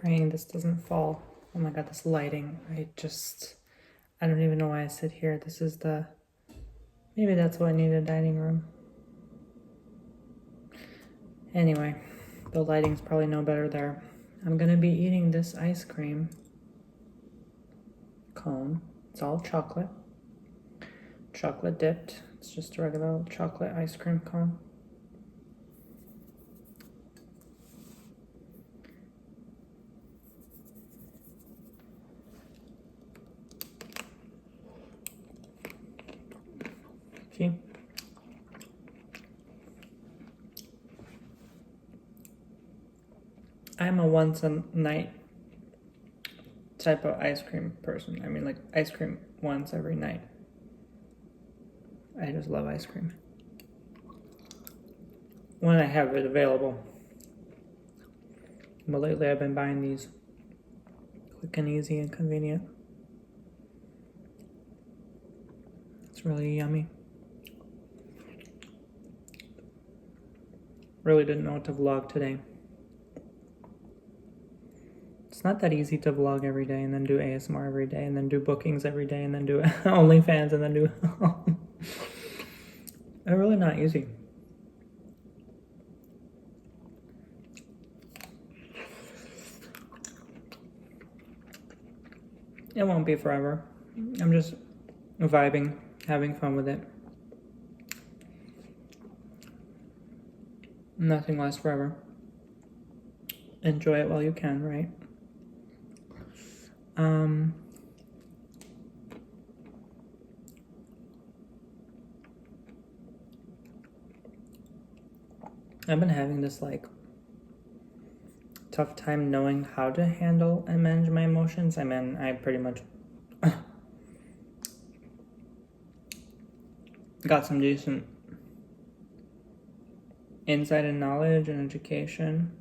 praying this doesn't fall. Oh my god, this lighting. I don't even know why I sit here. This is maybe that's why I need a dining room. Anyway, the lighting's probably no better there. I'm gonna be eating this ice cream cone. It's all chocolate. Chocolate dipped. It's just a regular chocolate ice cream cone. See? I'm a once a night type of ice cream person. I mean, like ice cream once every night. I just love ice cream. When I have it available. But lately I've been buying these quick and easy and convenient. It's really yummy. Really didn't know what to vlog today. It's not that easy to vlog every day and then do ASMR every day and then do bookings every day and then do OnlyFans and then do... It's really not easy. It won't be forever. I'm just vibing, having fun with it. Nothing lasts forever. Enjoy it while you can, right? I've been having this like tough time knowing how to handle and manage my emotions. I mean, I pretty much got some decent insight and knowledge and education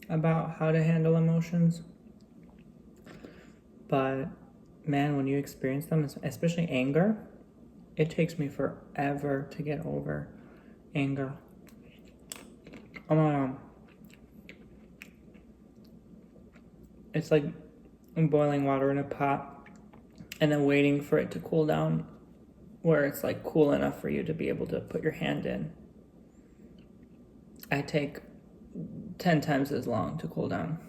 about how to handle emotions. But man, when you experience them, especially anger, it takes me forever to get over anger. Oh my god. It's like boiling water in a pot and then waiting for it to cool down where it's like cool enough for you to be able to put your hand in. I take 10 times as long to cool down.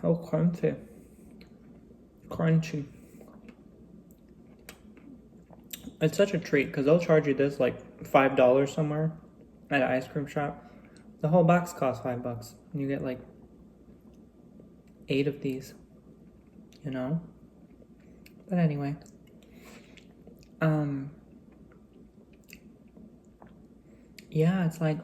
How crunchy. Crunchy. It's such a treat because they'll charge you this like $5 somewhere at an ice cream shop. The whole box costs $5 and you get like 8 of these, you know? But anyway, yeah, it's like,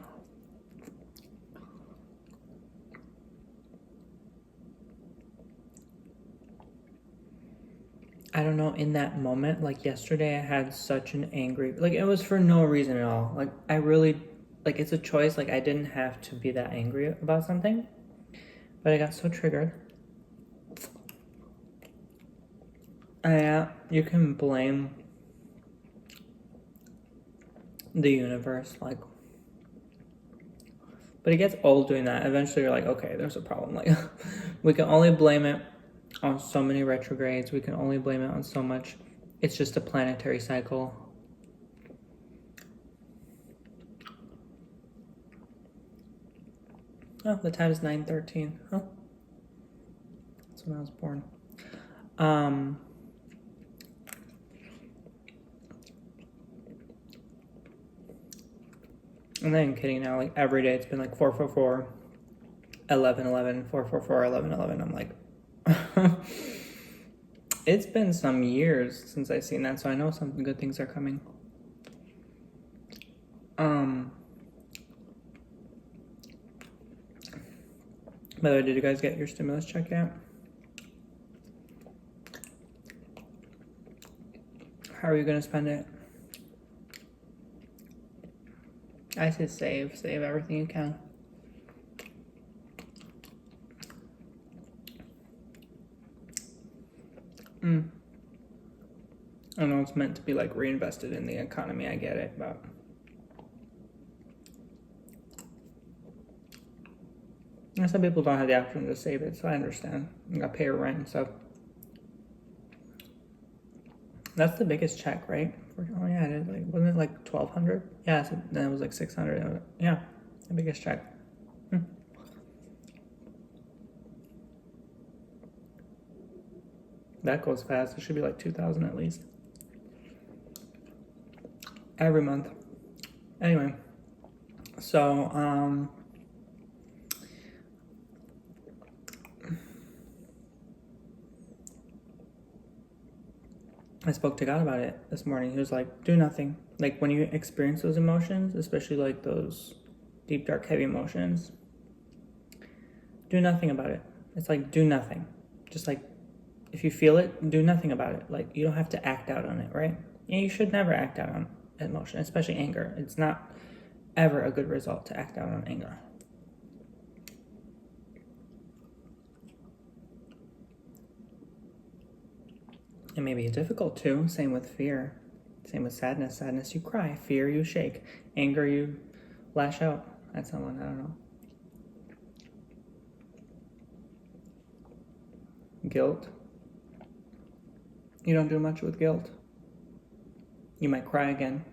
I don't know, in that moment, like yesterday I had such an angry, like it was for no reason at all. Like I really, like it's a choice, like I didn't have to be that angry about something, but I got so triggered. You can blame the universe, like, but it gets old doing that. Eventually you're like, okay, there's a problem. Like we can only blame it on so many retrogrades. We can only blame it on so much. It's just a planetary cycle. Oh, the time is 9:13. Huh? That's when I was born. I'm not even kidding now. Like every day it's been like 444, 1111, 444, 1111. I'm like, it's been some years since I've seen that, so I know some good things are coming. By the way, did you guys get your stimulus check yet? How are you gonna spend it? I say save everything you can. I know it's meant to be like reinvested in the economy, I get it, but And some people don't have the option to save it, so I understand. You gotta pay your rent and stuff. That's the biggest check, right? Oh yeah, it is. Like, wasn't it like 1,200? Yeah, so then it was like 600. Yeah, the biggest check. That goes fast. It should be like 2,000 at least every month. Anyway, so I spoke to God about it this morning. He was like, do nothing. Like when you experience those emotions, especially like those deep, dark, heavy emotions, do nothing about it. It's like, do nothing. Just like, if you feel it, do nothing about it. Like, you don't have to act out on it, right? And you should never act out on emotion, especially anger. It's not ever a good result to act out on anger. It may be difficult too. Same with fear. Same with sadness. Sadness, you cry. Fear, you shake. Anger, you lash out at someone. I don't know. Guilt. You don't do much with guilt. You might cry again.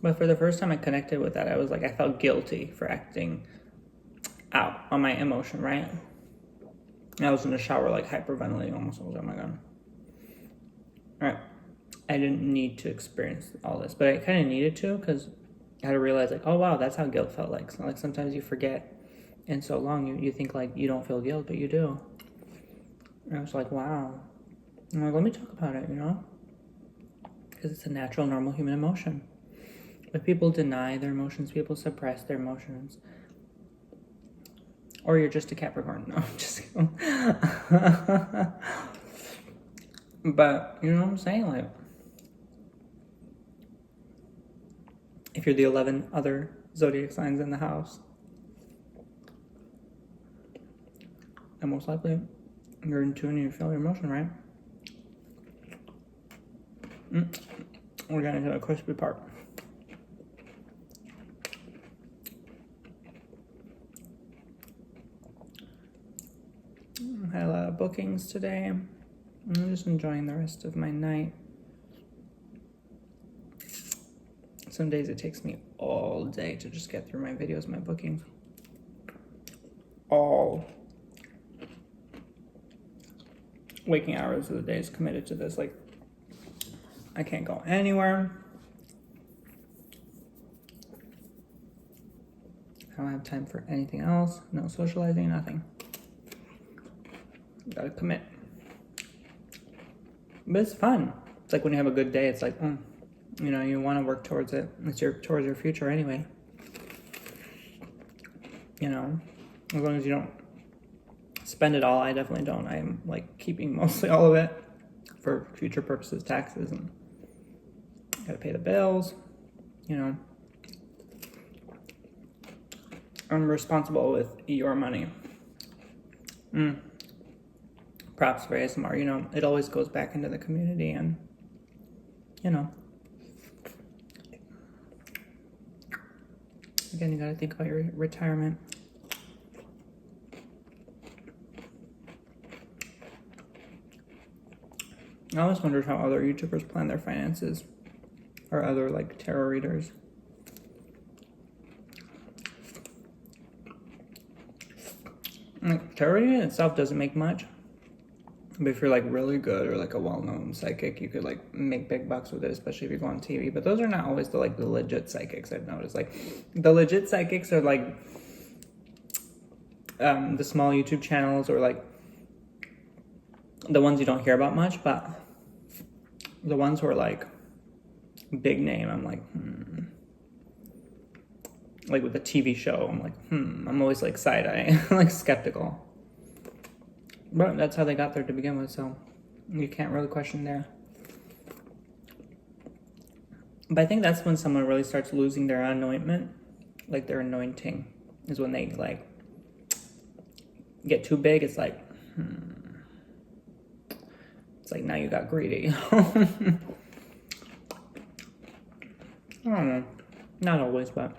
But for the first time I connected with that, I was like, I felt guilty for acting out on my emotion, right? I was in the shower, like hyperventilating almost. I was like, oh my God. All right. I didn't need to experience all this, but I kind of needed to because I had to realize, like, oh wow, that's how guilt felt like. So, like sometimes you forget, and so long you think like you don't feel guilt, but you do. And I was like, wow. I'm like, let me talk about it, you know, because it's a natural, normal human emotion. But people deny their emotions, people suppress their emotions. Or you're just a Capricorn. No, I'm just kidding. But you know what I'm saying? Like, if you're the 11 other zodiac signs in the house, then most likely you're in tune and you feel your emotion, right? We're getting to the crispy part. I had a lot of bookings today. I'm just enjoying the rest of my night. Some days it takes me all day to just get through my videos, my bookings. All waking hours of the day is committed to this. Like, I can't go anywhere. I don't have time for anything else. No socializing, nothing. Gotta commit. But it's fun. It's like when you have a good day, it's like, you know, you want to work towards it. It's towards your future anyway. You know, as long as you don't spend it all. I definitely don't. I'm like keeping mostly all of it for future purposes, taxes, and gotta pay the bills. You know, I'm responsible with your money. Props for ASMR. You know, it always goes back into the community, and you know, again, you gotta think about your retirement. I always wondered how other YouTubers plan their finances, or other like tarot readers. Like, tarot reading itself doesn't make much. But if you're like really good or like a well-known psychic, you could like make big bucks with it, especially if you go on TV. But those are not always the legit psychics, I've noticed. Like the legit psychics are like the small YouTube channels, or like the ones you don't hear about much, but the ones who are like big name, I'm like, like with the TV show, I'm like, I'm always like side-eye, like skeptical. But that's how they got there to begin with, so you can't really question there. But I think that's when someone really starts losing their anointment, like their anointing, is when they like get too big. It's like, it's like now you got greedy. I don't know. Not always, but.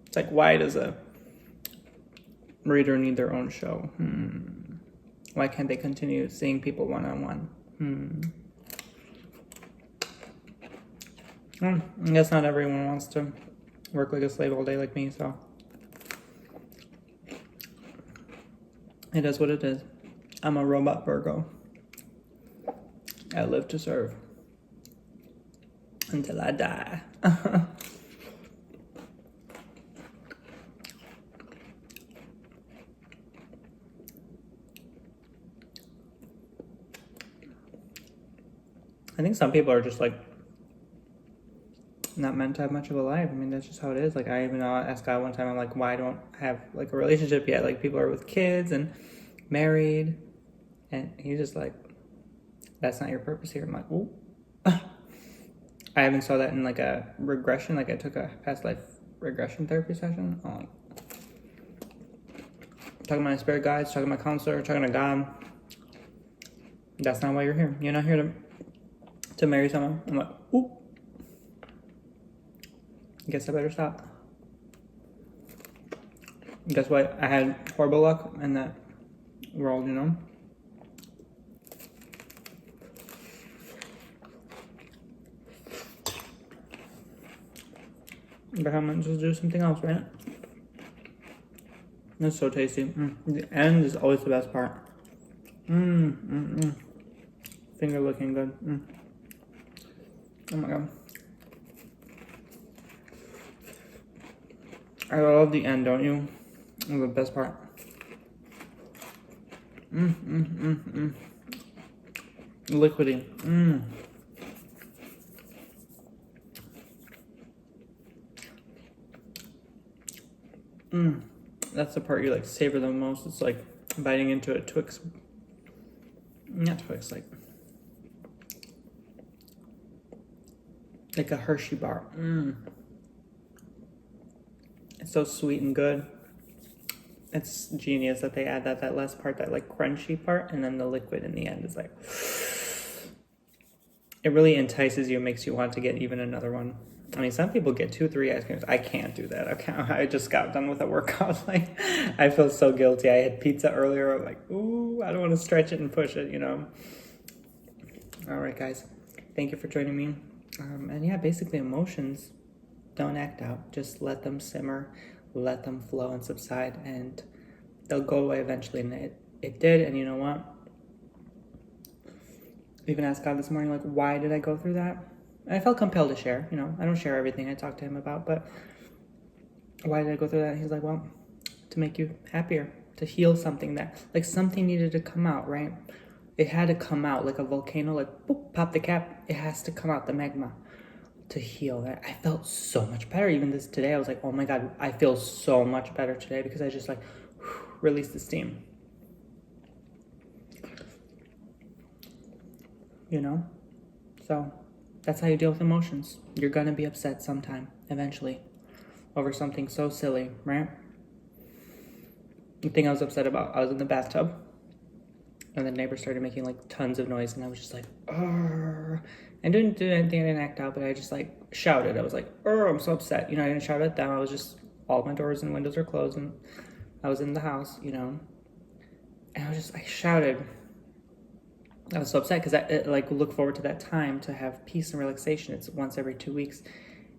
It's like, why does a reader need their own show? Why can't they continue seeing people one-on-one? I guess not everyone wants to work like a slave all day like me, so. It is what it is. I'm a robot Virgo. I live to serve. Until I die. I think some people are just like not meant to have much of a life. I mean, that's just how it is. Like, I even asked God one time, I'm like, why don't I have like a relationship yet? Like, people are with kids and married, and he's just like, that's not your purpose here. I'm like, ooh. I even saw that in like a regression. Like, I took a past life regression therapy session. I'm like, talking to my spirit guides, talking to my counselor, talking to God. That's not why you're here. You're not here to marry someone. I'm like, ooh. Guess I better stop. Guess what? I had horrible luck in that world, you know? But I'm gonna just do something else, right? It's so tasty. The end is always the best part. Finger looking good. Oh my god. I love the end, don't you? It's the best part. Liquidy. That's the part you like savor the most. It's like biting into a Twix. Not Twix, like a Hershey bar. It's so sweet and good. It's genius that they add that last part, that like crunchy part, and then the liquid in the end is like, it really entices you, makes you want to get even another one. I mean, some people get 2-3 ice creams. I can't do that. I just got done with a workout. Like, I feel so guilty. I had pizza earlier. I'm like, ooh, I don't want to stretch it and push it, you know? All right, guys. Thank you for joining me. And yeah, basically emotions don't act out. Just let them simmer, let them flow and subside, and they'll go away eventually. And it did, and you know what? I even asked God this morning, like, why did I go through that? And I felt compelled to share, you know. I don't share everything I talk to him about, but why did I go through that? He's like, well, to make you happier, to heal something that, like, something needed to come out, right? It had to come out like a volcano, like, boop, pop the cap. It has to come out, the magma, to heal that. I felt so much better. Even this today, I was like, oh my God, I feel so much better today because I just like released the steam. You know? So that's how you deal with emotions. You're gonna be upset sometime, eventually, over something so silly, right? The thing I was upset about, I was in the bathtub, and the neighbor started making like tons of noise, and I was just like, "Arr!" I didn't do anything, I didn't act out, but I just like shouted. I was like, "Arr, I'm so upset." You know, I didn't shout at them. I was just, all my doors and windows are closed, and I was in the house, you know, and I shouted. I was so upset because I like look forward to that time to have peace and relaxation. It's once every 2 weeks,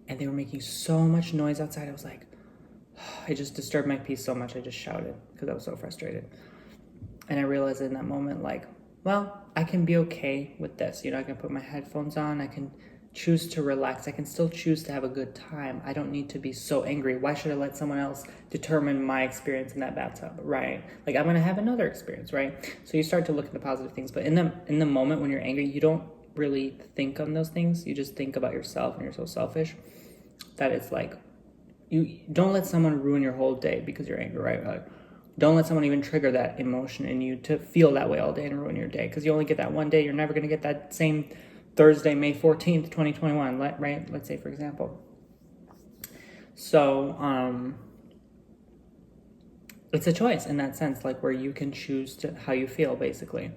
and they were making so much noise outside. I was like, it just disturbed my peace so much. I just shouted because I was so frustrated. And I realized in that moment, like, well, I can be okay with this. You know, I can put my headphones on. I can choose to relax. I can still choose to have a good time. I don't need to be so angry. Why should I let someone else determine my experience in that bathtub, right? Like, I'm going to have another experience, right? So you start to look at the positive things. But in the moment when you're angry, you don't really think on those things. You just think about yourself, and you're so selfish that it's like, you don't let someone ruin your whole day because you're angry, right? Like, don't let someone even trigger that emotion in you to feel that way all day and ruin your day, because you only get that one day. You're never going to get that same Thursday, May 14th, 2021, right? Let's say, for example. So, it's a choice in that sense, like where you can choose to how you feel, basically.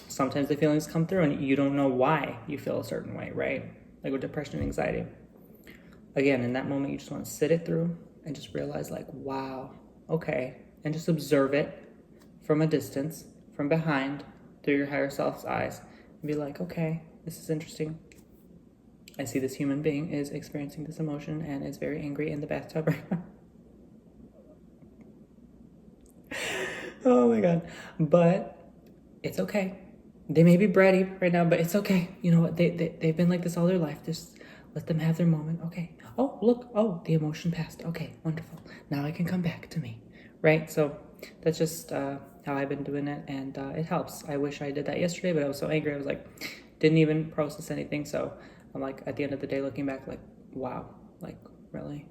Sometimes the feelings come through and you don't know why you feel a certain way, right? Like with depression and anxiety. Again, in that moment, you just want to sit it through and just realize, like, wow, okay. And just observe it from a distance, from behind, through your higher self's eyes. And be like, okay, this is interesting. I see this human being is experiencing this emotion and is very angry in the bathtub right now. Oh my God. But it's okay. They may be bratty right now, but it's okay. You know what? They've been like this all their life. Just let them have their moment. Okay. Oh, look. Oh, the emotion passed. Okay, wonderful. Now I can come back to me. Right? So that's just how I've been doing it, and it helps. I wish I did that yesterday, but I was so angry. I was like, didn't even process anything. So I'm like, at the end of the day, looking back, like, wow. Like, really?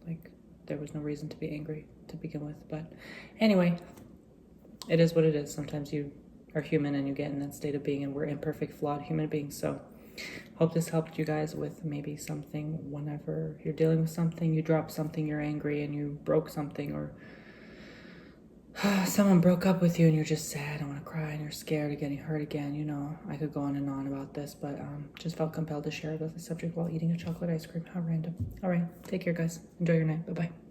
Like, there was no reason to be angry to begin with. But anyway, it is what it is. Sometimes you are human and you get in that state of being, and we're imperfect, flawed human beings. So hope this helped you guys with maybe something whenever you're dealing with something, you drop something, you're angry, and you broke something, or someone broke up with you and you're just sad and want to cry and you're scared of getting hurt again. You know, I could go on and on about this, but just felt compelled to share about the subject while eating a chocolate ice cream. How random. All right, take care, guys. Enjoy your night. Bye-bye.